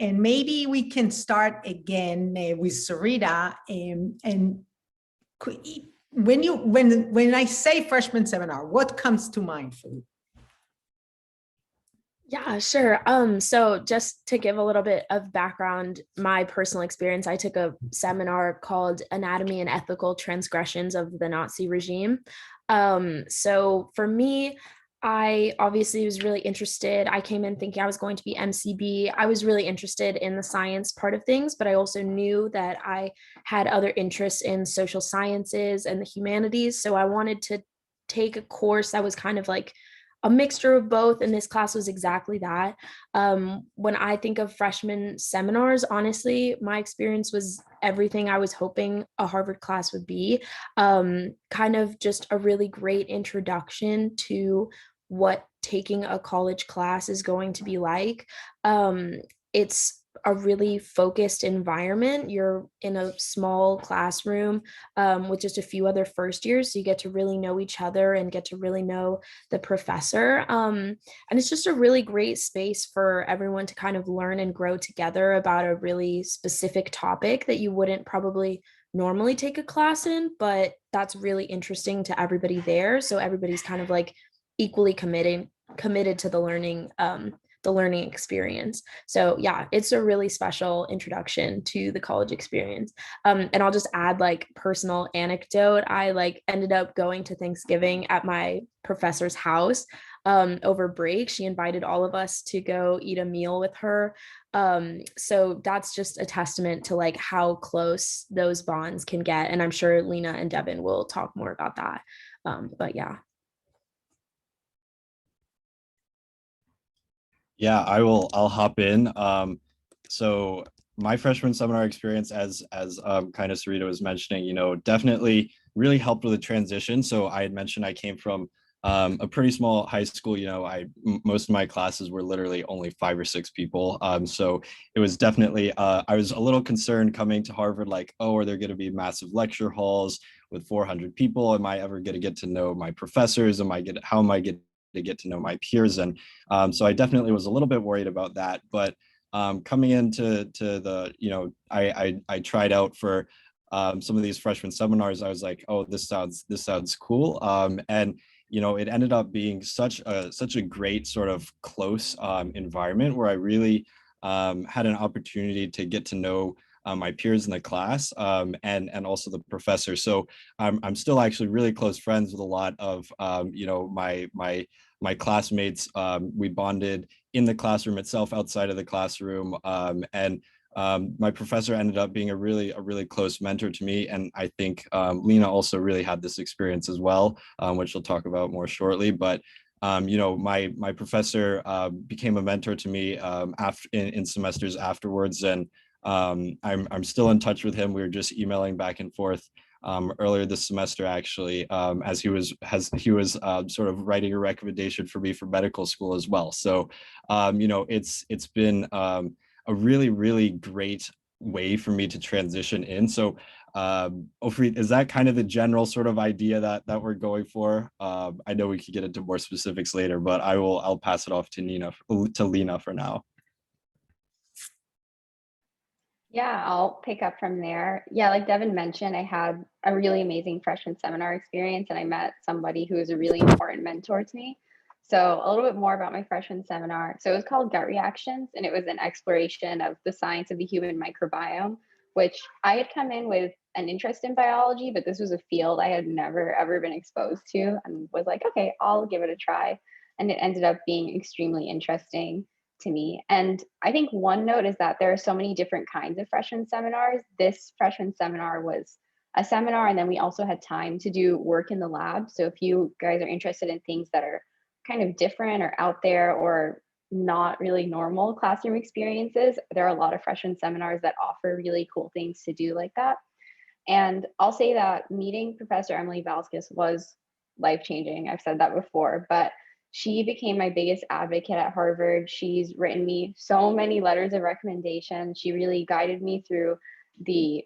and maybe we can start again with Sarita. And when I say freshman seminar, what comes to mind for you? Yeah, sure. So just to give a little bit of background, my personal experience, I took a seminar called Anatomy and Ethical Transgressions of the Nazi Regime. So for me, I obviously was really interested. I came in thinking I was going to be MCB. I was really interested in the science part of things, but I also knew that I had other interests in social sciences and the humanities. So I wanted to take a course that was kind of like a mixture of both, and this class was exactly that. When I think of freshman seminars, honestly, my experience was everything I was hoping a Harvard class would be. Kind of just a really great introduction to what taking a college class is going to be like. It's a really focused environment. You're in a small classroom with just a few other first years, so you get to really know each other and get to really know the professor. And it's just a really great space for everyone to kind of learn and grow together about a really specific topic that you wouldn't probably normally take a class in, but that's really interesting to everybody there. So everybody's kind of like equally committed to the learning experience. So yeah, it's a really special introduction to the college experience. And I'll just add like personal anecdote. I like ended up going to Thanksgiving at my professor's house over break. She invited all of us to go eat a meal with her. So that's just a testament to like how close those bonds can get. And I'm sure Lena and Devin will talk more about that. But yeah. Yeah, I'll hop in. So my freshman seminar experience, as kind of Sarita was mentioning, definitely really helped with the transition. So I had mentioned I came from a pretty small high school. Most of my classes were literally only 5 or 6 people. So it was definitely I was a little concerned coming to Harvard, like, oh, are there going to be massive lecture halls with 400 people? Am I ever going to get to know my professors? How am I to get to know my peers? And so I definitely was a little bit worried about that. But coming into I tried out for some of these freshman seminars. I was like, oh, this sounds cool. And it ended up being such a great sort of close environment where I really had an opportunity to get to know my peers in the class and also the professor. So I'm still actually really close friends with a lot of my classmates. We bonded in the classroom itself, outside of the classroom, and my professor ended up being a really close mentor to me. And I think Lena also really had this experience as well, which we'll talk about more shortly. But my professor became a mentor to me after in semesters afterwards, and I'm still in touch with him. We were just emailing back and forth earlier this semester, actually, as he was sort of writing a recommendation for me for medical school as well. So it's been a really great way for me to transition in. So Ofrit, is that kind of the general sort of idea that we're going for? I know we could get into more specifics later, but I'll pass it off to Lena for now. Yeah, I'll pick up from there. Yeah, like Devin mentioned, I had a really amazing freshman seminar experience, and I met somebody who was a really important mentor to me. So a little bit more about my freshman seminar. So it was called Gut Reactions, and it was an exploration of the science of the human microbiome, which I had come in with an interest in biology, but this was a field I had never ever been exposed to, and was like, okay, I'll give it a try. And it ended up being extremely interesting to me. And I think one note is that there are so many different kinds of freshman seminars. This freshman seminar was a seminar, and then we also had time to do work in the lab. So if you guys are interested in things that are kind of different or out there or not really normal classroom experiences, there are a lot of freshman seminars that offer really cool things to do like that. And I'll say that meeting Professor Emily Valskis was life-changing. I've said that before, but she became my biggest advocate at Harvard. She's written me so many letters of recommendation. She really guided me through the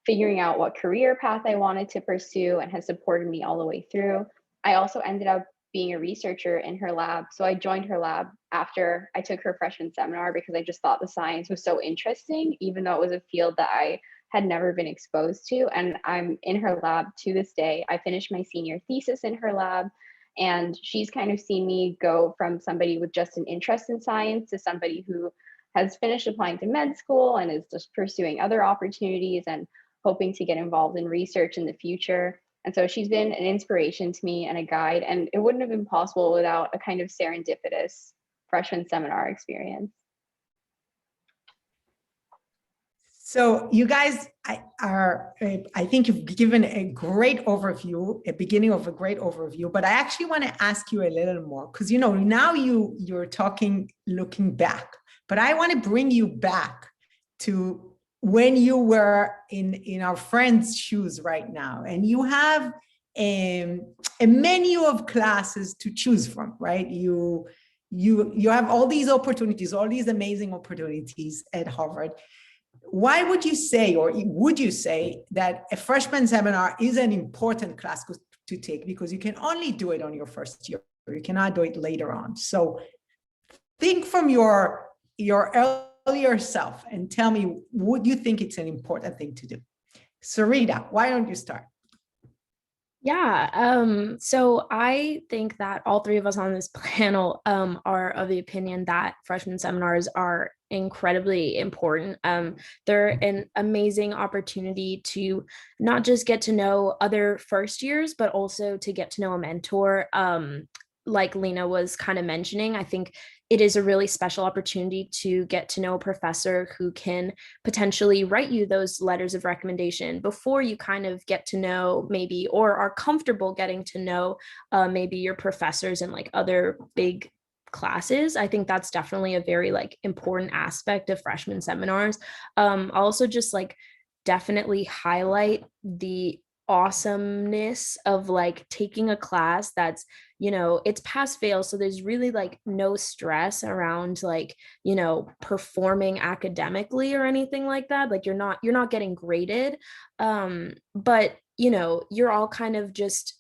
figuring out what career path I wanted to pursue, and has supported me all the way through. I also ended up being a researcher in her lab. So I joined her lab after I took her freshman seminar because I just thought the science was so interesting, even though it was a field that I had never been exposed to. And I'm in her lab to this day. I finished my senior thesis in her lab, and she's kind of seen me go from somebody with just an interest in science to somebody who has finished applying to med school and is just pursuing other opportunities and hoping to get involved in research in the future. And so she's been an inspiration to me and a guide, and it wouldn't have been possible without a kind of serendipitous freshman seminar experience. So you guys I think you've given a great overview, a beginning of a great overview, but I actually want to ask you a little more, because now you're talking looking back, but I want to bring you back to when you were in our friend's shoes right now, and you have a menu of classes to choose from, right? You have all these opportunities, all these amazing opportunities at Harvard. Why would you say, or would you say, that a freshman seminar is an important class to take? Because you can only do it on your first year. You cannot do it later on. So think from your earlier self and tell me, would you think it's an important thing to do? Sarita, why don't you start? Yeah, so I think that all three of us on this panel are of the opinion that freshman seminars are incredibly important. They're an amazing opportunity to not just get to know other first years, but also to get to know a mentor. Like Lena was kind of mentioning, I think it is a really special opportunity to get to know a professor who can potentially write you those letters of recommendation before you kind of get to know maybe, or are comfortable getting to know maybe your professors in like other big classes. I think that's definitely a very like important aspect of freshman seminars. Also just like definitely highlight the awesomeness of like taking a class that's, it's pass fail, so there's really like no stress around like, performing academically or anything like that. Like you're not getting graded, but you're all kind of just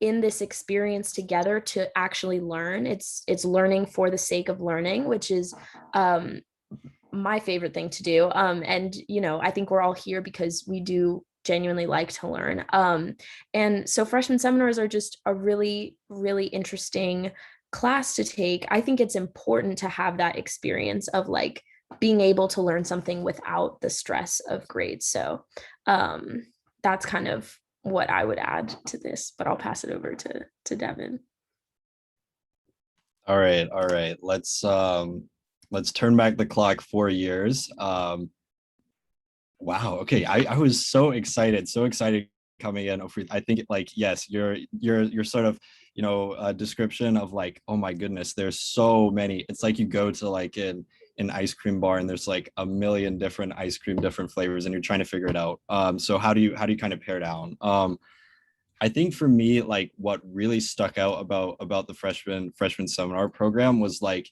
in this experience together to actually learn. It's learning for the sake of learning, which is my favorite thing to do. And I think we're all here because we do genuinely like to learn. And so freshman seminars are just a really, really interesting class to take. I think it's important to have that experience of like being able to learn something without the stress of grades. So that's kind of what I would add to this, but I'll pass it over to Devin. All right. Let's turn back the clock 4 years. Wow. Okay. I was so excited coming in. I think like, yes, your sort of, description of like, oh my goodness, there's so many. It's like you go to like an ice cream bar and there's like a million different ice cream, different flavors, and you're trying to figure it out. So how do you kind of pare down? I think for me, like what really stuck out about the freshman seminar program was like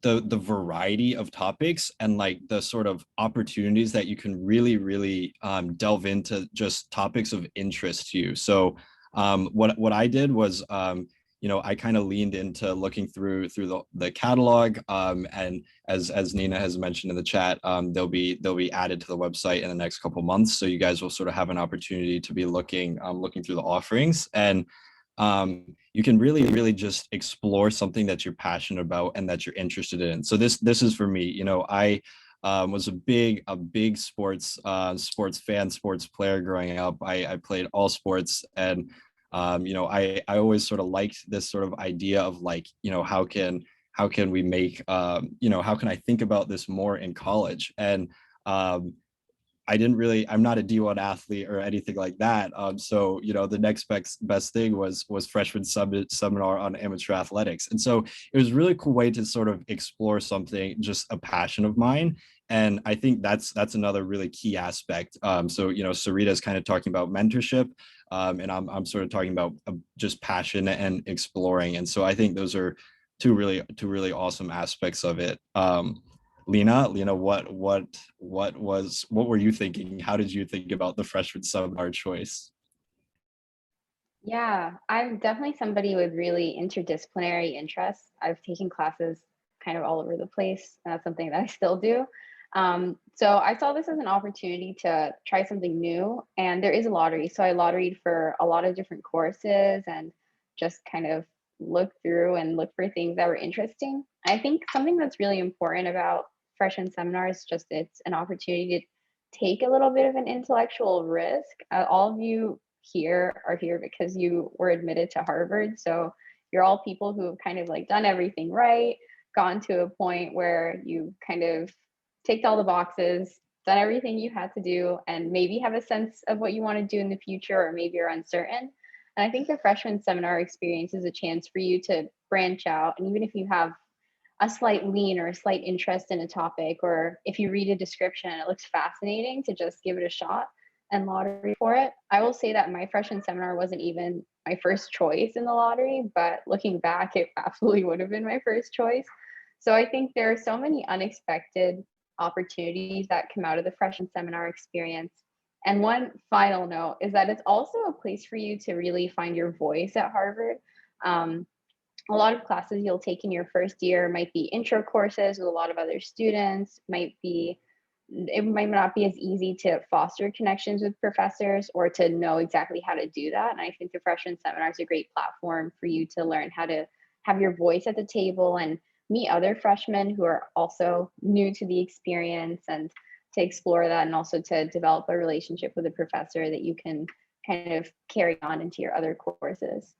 the variety of topics and like the sort of opportunities that you can really delve into just topics of interest to you. So what I did was I kind of leaned into looking through the catalog, and as Nina has mentioned in the chat, they'll be added to the website in the next couple months, so you guys will sort of have an opportunity to be looking through the offerings, and you can really just explore something that you're passionate about and that you're interested in. So this is for me. I was a big sports fan, sports player growing up. I played all sports, and I always sort of liked this sort of idea of like, how can we make, how can I think about this more in college? And I'm not a D1 athlete or anything like that. So, the next best thing was freshman seminar on amateur athletics. And so it was a really cool way to sort of explore something, just a passion of mine. And I think that's another really key aspect. So, Sarita is kind of talking about mentorship, and I'm sort of talking about just passion and exploring. And so I think those are two really awesome aspects of it. Lena, what were you thinking? How did you think about the freshman seminar choice? Yeah, I'm definitely somebody with really interdisciplinary interests. I've taken classes kind of all over the place. And that's something that I still do. So I saw this as an opportunity to try something new. And there is a lottery. So I lotteried for a lot of different courses and just kind of looked through and looked for things that were interesting. I think something that's really important about freshman seminars, just it's an opportunity to take a little bit of an intellectual risk. All of you here are here because you were admitted to Harvard. So you're all people who have kind of like done everything right, gotten to a point where you kind of ticked all the boxes, done everything you had to do, and maybe have a sense of what you want to do in the future, or maybe you're uncertain. And I think the freshman seminar experience is a chance for you to branch out. And even if you have a slight lean or a slight interest in a topic, or if you read a description and it looks fascinating, to just give it a shot and lottery for it. I will say that my freshman seminar wasn't even my first choice in the lottery, but looking back, it absolutely would have been my first choice. So I think there are so many unexpected opportunities that come out of the freshman seminar experience. And one final note is that it's also a place for you to really find your voice at Harvard. Um, a lot of classes you'll take in your first year might be intro courses with a lot of other students, it might not be as easy to foster connections with professors or to know exactly how to do that. And I think the freshman seminar is a great platform for you to learn how to have your voice at the table and meet other freshmen who are also new to the experience, and to explore that, and also to develop a relationship with a professor that you can kind of carry on into your other courses.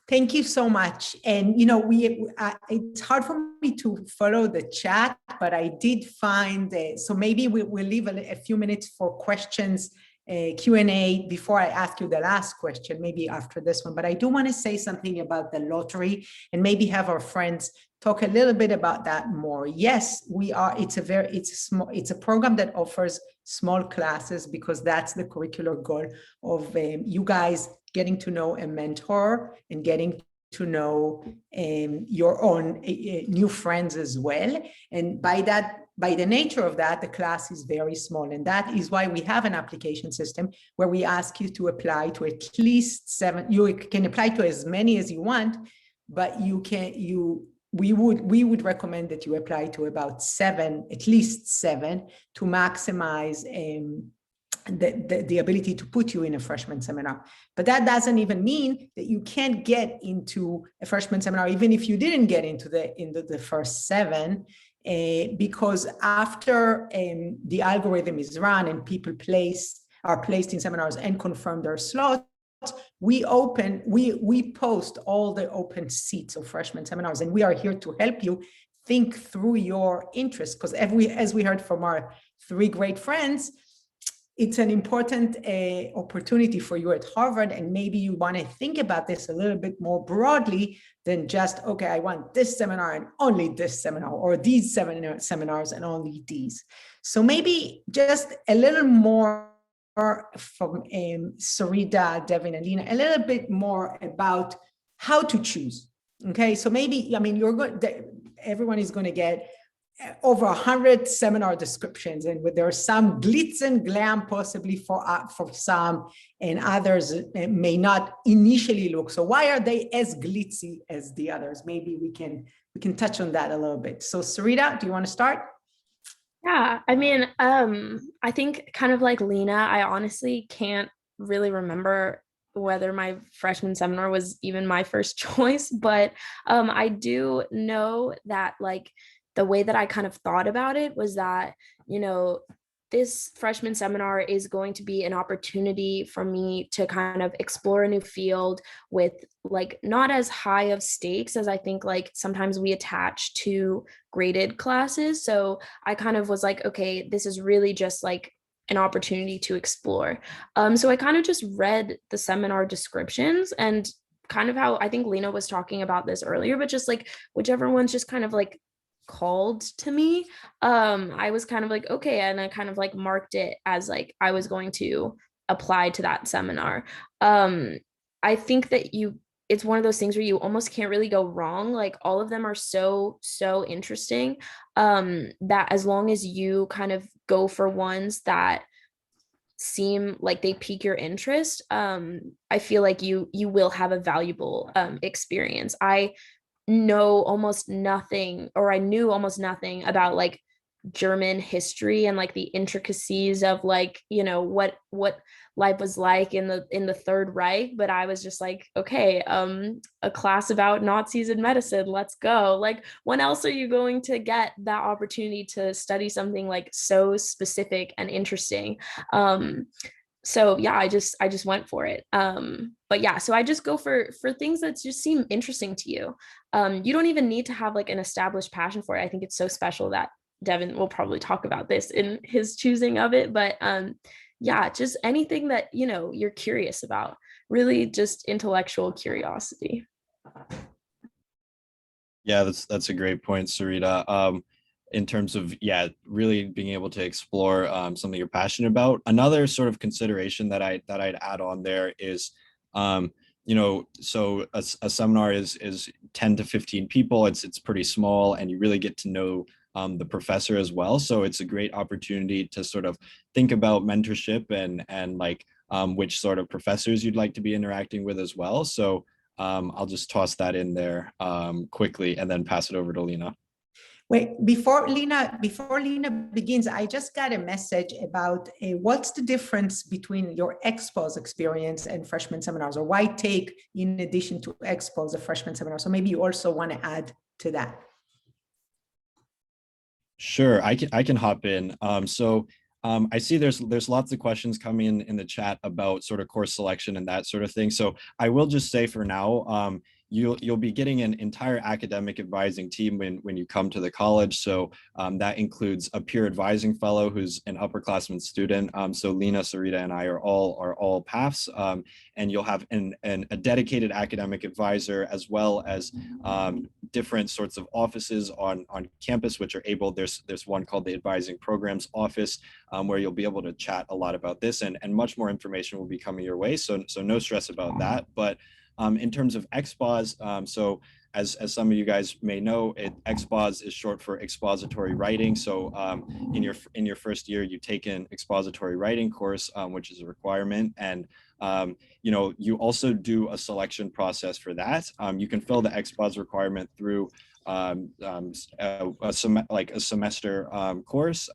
Thank you so much. And it's hard for me to follow the chat, but I did find so maybe we'll leave a few minutes for questions, Q&A before I ask you the last question, maybe after this one. But I do want to say something about the lottery and maybe have our friends talk a little bit about that more. Yes, we are. It's a program that offers small classes because that's the curricular goal of you guys getting to know a mentor and getting to know your own new friends as well. And by the nature of that, the class is very small. And that is why we have an application system where we ask you to apply to at least 7. You can apply to as many as you want, but we would recommend that you apply to about 7, at least 7, to maximize the ability to put you in a freshman seminar. But that doesn't even mean that you can't get into a freshman seminar, even if you didn't get into the first 7, because after the algorithm is run and people are placed in seminars and confirm their slots, we post all the open seats of freshman seminars, and we are here to help you think through your interests, because as we heard from our 3 great friends, it's an important opportunity for you at Harvard, and maybe you want to think about this a little bit more broadly than just, okay, I want this seminar and only this seminar, or these 7 seminars and only these. So maybe just a little more from Sarita, Devin, and Lena, a little bit more about how to choose. Okay, so maybe, everyone is going to get over 100 seminar descriptions, and there are some glitz and glam possibly for some, and others may not initially look. So why are they as glitzy as the others? Maybe we can touch on that a little bit. So Sarita, do you want to start? Yeah, I mean, I think kind of like Lena, I honestly can't really remember whether my freshman seminar was even my first choice, but I do know that like the way that I kind of thought about it was that, this freshman seminar is going to be an opportunity for me to kind of explore a new field with like not as high of stakes as I think like sometimes we attach to graded classes. So I kind of was like, okay, this is really just like an opportunity to explore. So I kind of just read the seminar descriptions, and kind of how I think Lena was talking about this earlier, but just like whichever one's just kind of like called to me, I was kind of like, okay, and I kind of like marked it as like I was going to apply to that seminar. I think that it's one of those things where you almost can't really go wrong. Like all of them are so interesting, that as long as you kind of go for ones that seem like they pique your interest, I feel like you will have a valuable experience. I know almost nothing, or I knew almost nothing about like German history and like the intricacies of like, you know, what life was like in the Third Reich, but I was just like, okay, a class about Nazis in medicine, let's go. Like, when else are you going to get that opportunity to study something like so specific and interesting? So yeah, I just went for it. But yeah, so I just go for things that just seem interesting to you. You don't even need to have like an established passion for it. I think it's so special that Devin will probably talk about this in his choosing of it. But yeah, just anything that, you know, you're curious about, really just intellectual curiosity. Yeah, that's a great point, Sarita. In terms of, yeah, really being able to explore something you're passionate about. Another sort of consideration that I'd add on there is, you know, so a seminar is 10 to 15 people. It's pretty small, and you really get to know the professor as well. So it's a great opportunity to sort of think about mentorship and like which sort of professors you'd like to be interacting with as well. So I'll just toss that in there quickly and then pass it over to Lena. Wait, before Lena begins, I just got a message about what's the difference between your expos experience and freshman seminars, or why take in addition to expos a freshman seminar? So maybe you also want to add to that. Sure, I can hop in. I see there's lots of questions coming in the chat about sort of course selection and that sort of thing. So I will just say for now, you'll be getting an entire academic advising team when you come to the college. So that includes a peer advising fellow who's an upperclassman student. So Lena, Sarita, and I are all PAFs, and you'll have a dedicated academic advisor, as well as different sorts of offices on campus, which are able. There's one called the Advising Programs Office, where you'll be able to chat a lot about this, and much more information will be coming your way. So no stress about that. But in terms of XPOS, so as some of you guys may know, XPOS is short for expository writing. So in your first year, you take an expository writing course, which is a requirement, and you know, you also do a selection process for that. You can fill the XPOS requirement through a semester course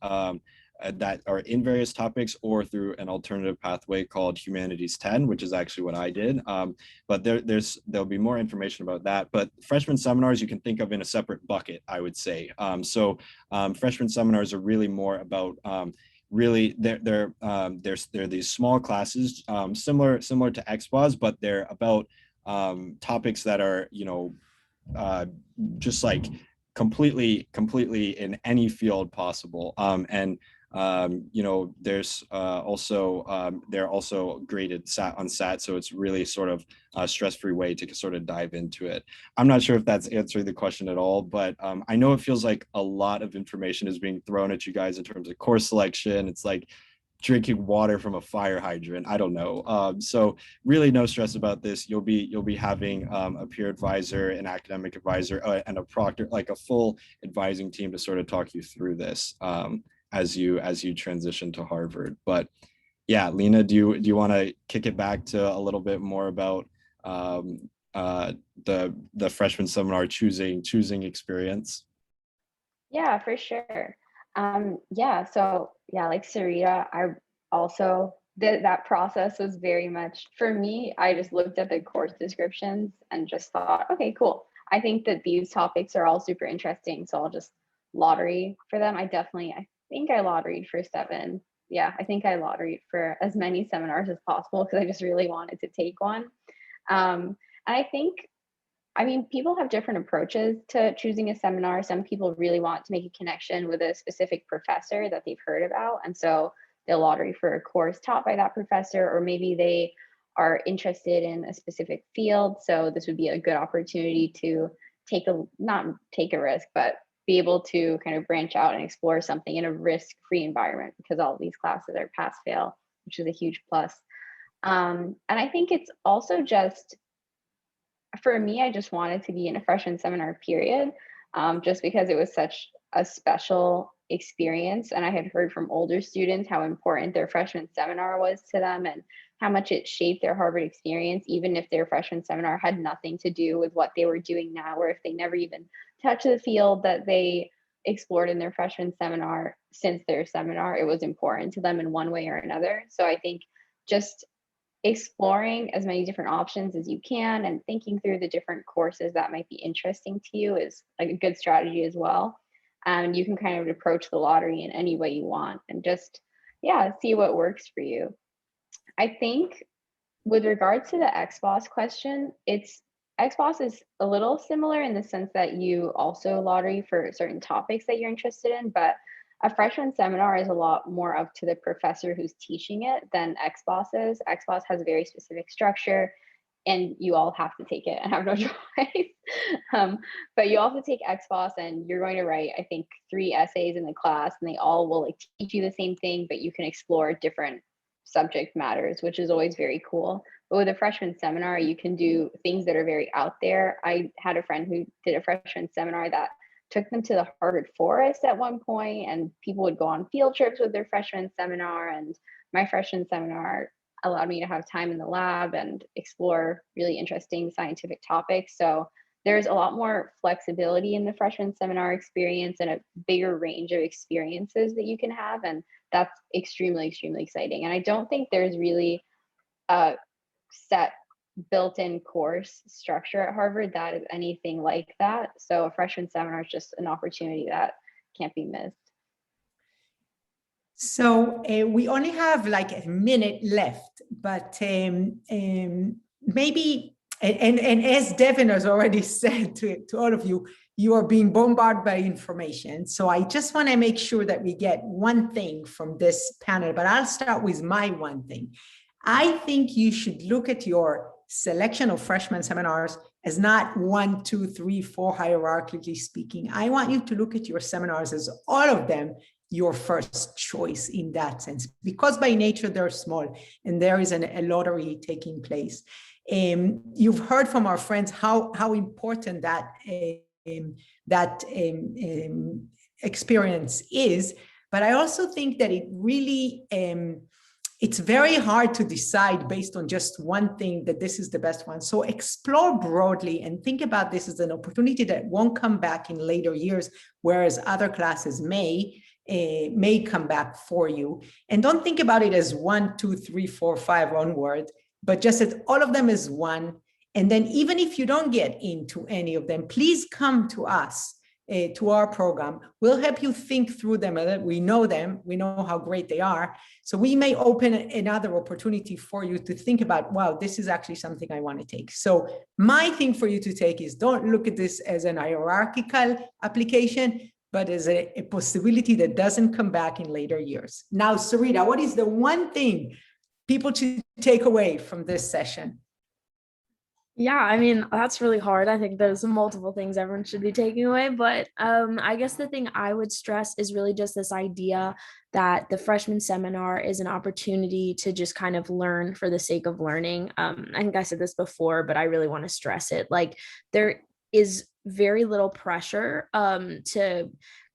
that are in various topics, or through an alternative pathway called Humanities 10, which is actually what I did. But there'll be more information about that. But freshman seminars you can think of in a separate bucket, I would say. Freshman seminars are really more about really they're these small classes, similar to XPOS, but they're about topics that are, you know, just like completely in any field possible. You know, there's they're also graded on SAT, so it's really sort of a stress-free way to sort of dive into it. I'm not sure if that's answering the question at all, but I know it feels like a lot of information is being thrown at you guys in terms of course selection. It's like drinking water from a fire hydrant. I don't know. So really no stress about this. You'll be having a peer advisor, an academic advisor, and a proctor, like a full advising team to sort of talk you through this as you transition to Harvard. But yeah, Lena, do you want to kick it back to a little bit more about the freshman seminar choosing experience? Yeah, for sure. Yeah, so yeah, like Sarita, I also that process was very much for me. I just looked at the course descriptions and just thought, okay, cool. I think that these topics are all super interesting, so I'll just lottery for them. I think I lotteried for 7. Yeah, I think I lotteried for as many seminars as possible because I just really wanted to take one. And I think, I mean, people have different approaches to choosing a seminar. Some people really want to make a connection with a specific professor that they've heard about, and so they'll lottery for a course taught by that professor, or maybe they are interested in a specific field. So this would be a good opportunity to not take a risk, but be able to kind of branch out and explore something in a risk-free environment, because all of these classes are pass-fail, which is a huge plus. And I think it's also just, for me, I just wanted to be in a freshman seminar period, just because it was such a special experience. And I had heard from older students how important their freshman seminar was to them and how much it shaped their Harvard experience, even if their freshman seminar had nothing to do with what they were doing now, or if they never even touched the field that they explored in their freshman seminar. Since their seminar, it was important to them in one way or another. So I think just exploring as many different options as you can and thinking through the different courses that might be interesting to you is like a good strategy as well. And you can kind of approach the lottery in any way you want and just, yeah, see what works for you. I think with regards to the XBOS question, XBOS is a little similar in the sense that you also lottery for certain topics that you're interested in, but a freshman seminar is a lot more up to the professor who's teaching it than XBOS is. XBOS has a very specific structure and you all have to take it and have no choice. But you also take XBOS and you're going to write, I think, 3 essays in the class and they all will like teach you the same thing, but you can explore different subject matters, which is always very cool. But with a freshman seminar, you can do things that are very out there. I had a friend who did a freshman seminar that took them to the Harvard forest at one point, and people would go on field trips with their freshman seminar. And my freshman seminar allowed me to have time in the lab and explore really interesting scientific topics. So there's a lot more flexibility in the freshman seminar experience and a bigger range of experiences that you can have. And that's extremely, extremely exciting. And I don't think there's really a set built-in course structure at Harvard that is anything like that. So a freshman seminar is just an opportunity that can't be missed. So we only have like a minute left, but maybe, and as Devin has already said to all of you, you are being bombarded by information. So I just want to make sure that we get one thing from this panel, but I'll start with my one thing. I think you should look at your selection of freshman seminars as not 1, 2, 3, 4 hierarchically speaking. I want you to look at your seminars as all of them your first choice in that sense, because by nature they're small and there is a lottery taking place. You've heard from our friends how important that experience is, but I also think that it really it's very hard to decide based on just one thing that this is the best one. So explore broadly and think about this as an opportunity that won't come back in later years, whereas other classes may come back for you. And don't think about it as 1, 2, 3, 4, 5 onward, but just as all of them is one. And then even if you don't get into any of them, please come to us, to our program. We'll help you think through them. We know them, we know how great they are. So we may open another opportunity for you to think about, wow, this is actually something I want to take. So my thing for you to take is don't look at this as an hierarchical application, but as a possibility that doesn't come back in later years. Now, Sarita, what is the one thing people should take away from this session? Yeah, I mean, that's really hard. I think there's multiple things everyone should be taking away, but I guess the thing I would stress is really just this idea that the freshman seminar is an opportunity to just kind of learn for the sake of learning. I think I said this before, but I really want to stress it. Like, there is very little pressure to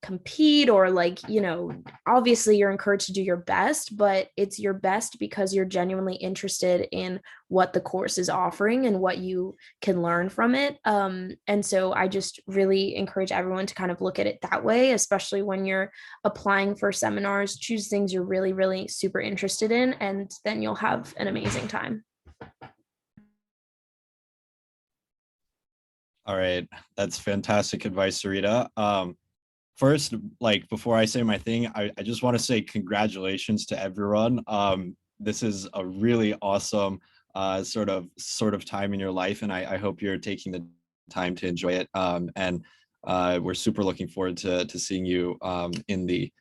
compete, or like, you know, obviously you're encouraged to do your best, but it's your best because you're genuinely interested in what the course is offering and what you can learn from it. And so I just really encourage everyone to kind of look at it that way, especially when you're applying for seminars. Choose things you're really, really super interested in, and then you'll have an amazing time. All right, that's fantastic advice, Sarita. First, like before I say my thing, I just want to say congratulations to everyone. This is a really awesome sort of time in your life, and I hope you're taking the time to enjoy it. And we're super looking forward to seeing you in the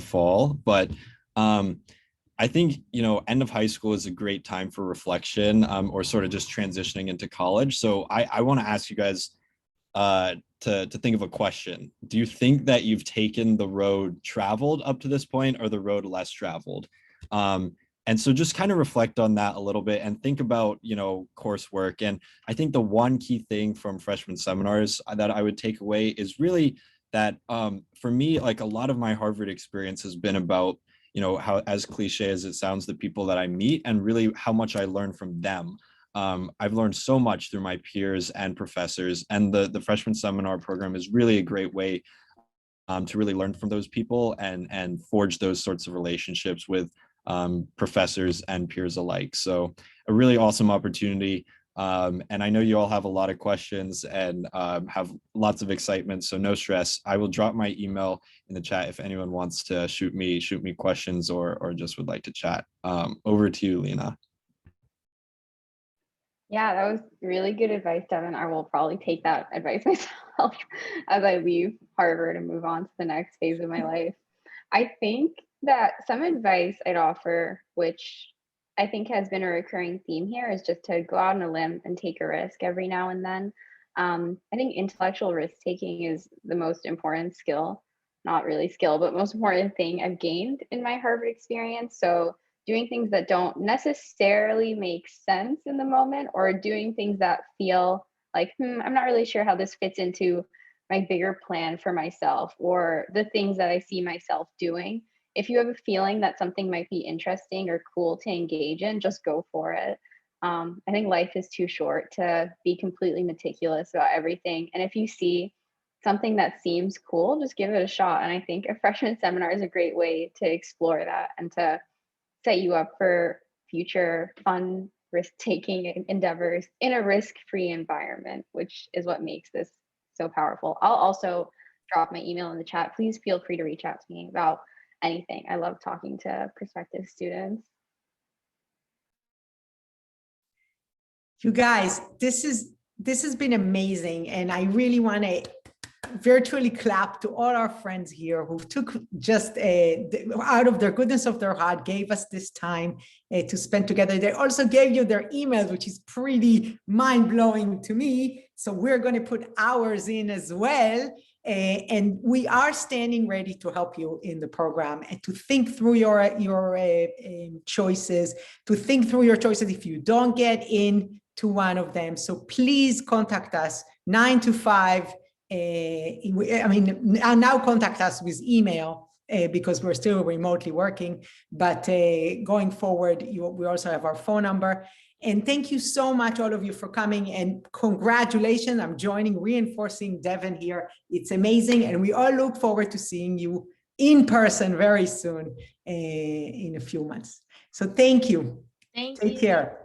fall. But I think, you know, end of high school is a great time for reflection, or sort of just transitioning into college. So I want to ask you guys to think of a question. Do you think that you've taken the road traveled up to this point, or the road less traveled? And so just kind of reflect on that a little bit and think about, you know, coursework. And I think the one key thing from freshman seminars that I would take away is really that for me, like a lot of my Harvard experience has been about, how, as cliche as it sounds, the people that I meet and really how much I learn from them. I've learned so much through my peers and professors, and the freshman seminar program is really a great way to really learn from those people and forge those sorts of relationships with professors and peers alike. So a really awesome opportunity. And I know you all have a lot of questions and have lots of excitement, so no stress. I will drop my email in the chat if anyone wants to shoot me questions or just would like to chat. Over to you, Lena. Yeah, that was really good advice, Devin. I will probably take that advice myself as I leave Harvard and move on to the next phase of my life. I think that some advice I'd offer, which I think has been a recurring theme here, is just to go out on a limb and take a risk every now and then. I think intellectual risk taking is the most important skill, not really skill, but most important thing I've gained in my Harvard experience. So doing things that don't necessarily make sense in the moment, or doing things that feel like, I'm not really sure how this fits into my bigger plan for myself or the things that I see myself doing. If you have a feeling that something might be interesting or cool to engage in, just go for it. I think life is too short to be completely meticulous about everything. And if you see something that seems cool, just give it a shot. And I think a freshman seminar is a great way to explore that and to set you up for future fun risk-taking endeavors in a risk-free environment, which is what makes this so powerful. I'll also drop my email in the chat. Please feel free to reach out to me about anything. I love talking to prospective students. You guys, this has been amazing, and I really want to virtually clap to all our friends here who took just out of their goodness of their heart, gave us this time to spend together. They also gave you their emails, which is pretty mind-blowing to me. So we're going to put ours in as well. And we are standing ready to help you in the program and to think through your choices, if you don't get into one of them. So please contact us 9 to 5. Now contact us with email because we're still remotely working, but going forward, we also have our phone number. And thank you so much, all of you, for coming, and congratulations. I'm reinforcing Devin here. It's amazing. And we all look forward to seeing you in person very soon in a few months. So thank you. Thank you. Take care.